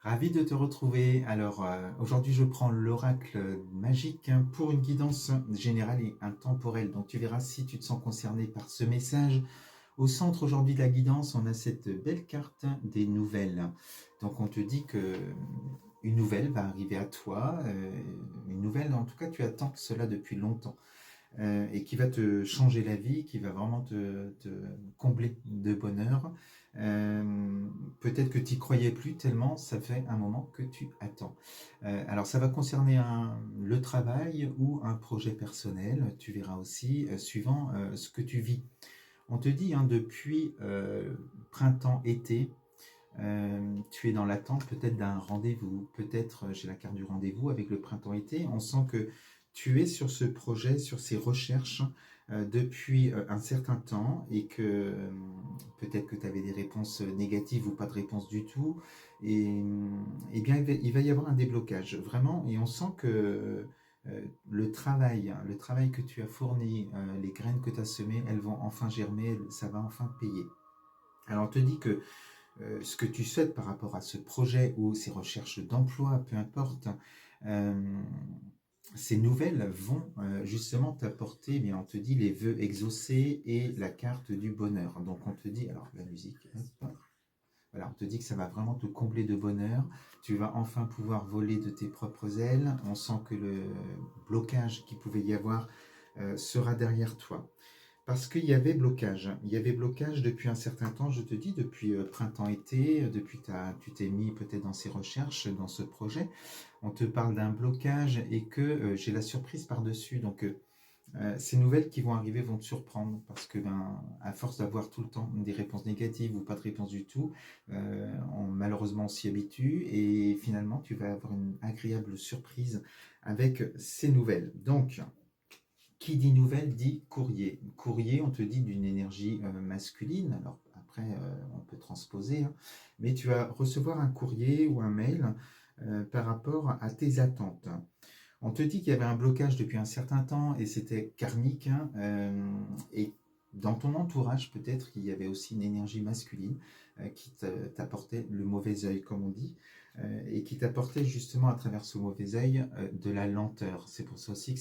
Ravi de te retrouver. Alors, aujourd'hui, je prends l'oracle magique pour une guidance générale et intemporelle. Donc, tu verras si tu te sens concerné par ce message. Au centre aujourd'hui de la guidance, on a cette belle carte des nouvelles. Donc, on te dit que une nouvelle va arriver à toi. Une nouvelle, en tout cas, tu attends cela depuis longtemps. Et qui va te changer la vie, qui va vraiment te combler de bonheur. Peut-être que tu n'y croyais plus tellement ça fait un moment que tu attends. Alors ça va concerner le travail ou un projet personnel, tu verras aussi, suivant ce que tu vis. On te dit depuis printemps-été, tu es dans l'attente peut-être d'un rendez-vous, peut-être j'ai la carte du rendez-vous avec le printemps-été, on sent que tu es sur ce projet, sur ces recherches depuis un certain temps et que peut-être que tu avais des réponses négatives ou pas de réponse du tout. Et bien il va y avoir un déblocage, vraiment, et on sent que le travail que tu as fourni, les graines que tu as semées, elles vont enfin germer, ça va enfin payer. Alors on te dit que ce que tu souhaites par rapport à ce projet ou ces recherches d'emploi, peu importe, euh, ces nouvelles vont justement t'apporter, eh bien on te dit les vœux exaucés et la carte du bonheur. Donc on te dit, alors la musique, hop, voilà, on te dit que ça va vraiment te combler de bonheur. Tu vas enfin pouvoir voler de tes propres ailes. On sent que le blocage qu'il pouvait y avoir sera derrière toi. Parce qu'il y avait blocage. Il y avait blocage depuis un certain temps, je te dis, depuis printemps-été, depuis que tu t'es mis peut-être dans ces recherches, dans ce projet. On te parle d'un blocage et que j'ai la surprise par-dessus. Donc, ces nouvelles qui vont arriver vont te surprendre parce que, à force d'avoir tout le temps des réponses négatives ou pas de réponse du tout, malheureusement on s'y habitue et finalement tu vas avoir une agréable surprise avec ces nouvelles. Donc, qui dit nouvelle dit courrier. Courrier, on te dit d'une énergie masculine. Alors après, on peut transposer, hein, mais tu vas recevoir un courrier ou un mail par rapport à tes attentes. On te dit qu'il y avait un blocage depuis un certain temps et c'était karmique, hein, et dans ton entourage, peut-être qu'il y avait aussi une énergie masculine qui t'apportait le mauvais œil, comme on dit, et qui t'apportait justement à travers ce mauvais œil de la lenteur. C'est pour ça aussi que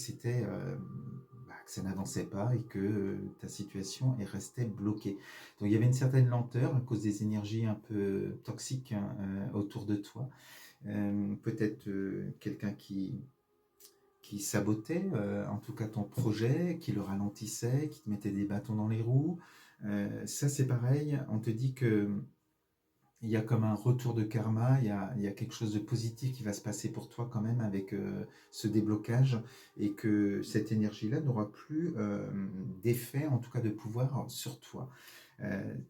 que ça n'avançait pas et que ta situation est restée bloquée. Donc il y avait une certaine lenteur à cause des énergies un peu toxiques, hein, autour de toi. Peut-être quelqu'un qui sabotait en tout cas ton projet, qui le ralentissait, qui te mettait des bâtons dans les roues. Ça c'est pareil, on te dit que il y a comme un retour de karma, il y a quelque chose de positif qui va se passer pour toi quand même avec ce déblocage et que cette énergie-là n'aura plus d'effet, en tout cas de pouvoir sur toi.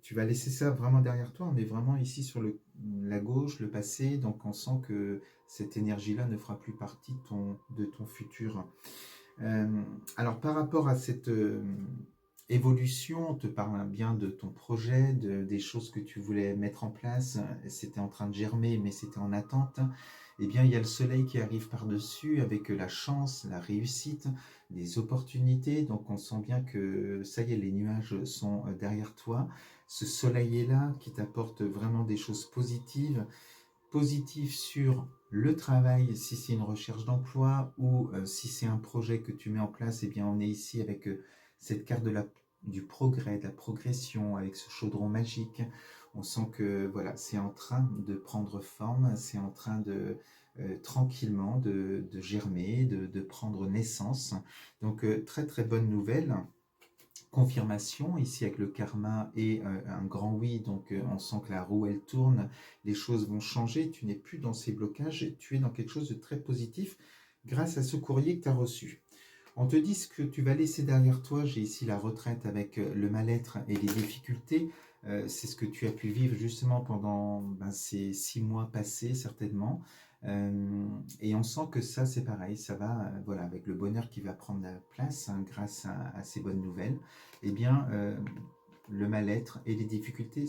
Tu vas laisser ça vraiment derrière toi, on est vraiment ici sur la gauche, le passé, donc on sent que cette énergie-là ne fera plus partie de ton futur. Euh, alors par rapport à cette évolution, on te parle bien de ton projet, des choses que tu voulais mettre en place, c'était en train de germer mais c'était en attente. Eh bien il y a le soleil qui arrive par-dessus avec la chance, la réussite, des opportunités, donc on sent bien que ça y est, les nuages sont derrière toi. Ce soleil est là qui t'apporte vraiment des choses positives, positif sur le travail, si c'est une recherche d'emploi ou si c'est un projet que tu mets en place, eh bien on est ici avec cette carte du progrès, de la progression, avec ce chaudron magique. On sent que voilà, c'est en train de prendre forme, c'est en train de tranquillement de germer, de prendre naissance. Donc très très bonne nouvelle, confirmation ici avec le karma et un grand oui, donc on sent que la roue elle tourne, les choses vont changer, tu n'es plus dans ces blocages, tu es dans quelque chose de très positif grâce à ce courrier que tu as reçu. On te dit ce que tu vas laisser derrière toi, j'ai ici la retraite avec le mal-être et les difficultés, c'est ce que tu as pu vivre justement pendant ces 6 mois passés certainement. Et on sent que ça c'est pareil, ça va, voilà, avec le bonheur qui va prendre la place hein, grâce à ces bonnes nouvelles, eh bien le mal-être et les difficultés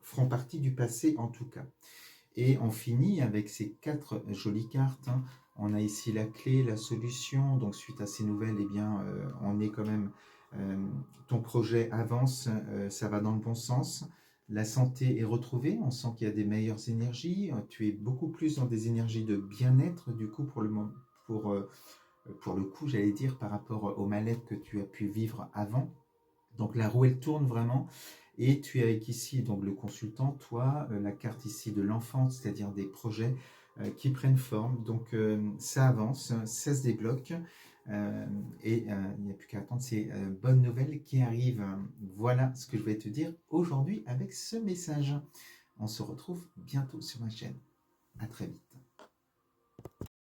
feront partie du passé en tout cas. Et on finit avec ces 4 jolies cartes, hein. On a ici la clé, la solution. Donc suite à ces nouvelles, eh bien, on est quand même, ton projet avance, ça va dans le bon sens. La santé est retrouvée, on sent qu'il y a des meilleures énergies, tu es beaucoup plus dans des énergies de bien-être du coup pour, euh, pour le coup, j'allais dire, par rapport au mal-être que tu as pu vivre avant. Donc la roue, elle tourne vraiment. Et tu es avec ici donc le consultant, toi, la carte ici de l'enfant, c'est-à-dire des projets qui prennent forme. Donc ça avance, ça se débloque. euh, et il n'y a plus qu'à attendre ces bonnes nouvelles qui arrivent. Voilà ce que je vais te dire aujourd'hui avec ce message. On se retrouve bientôt sur ma chaîne. À très vite.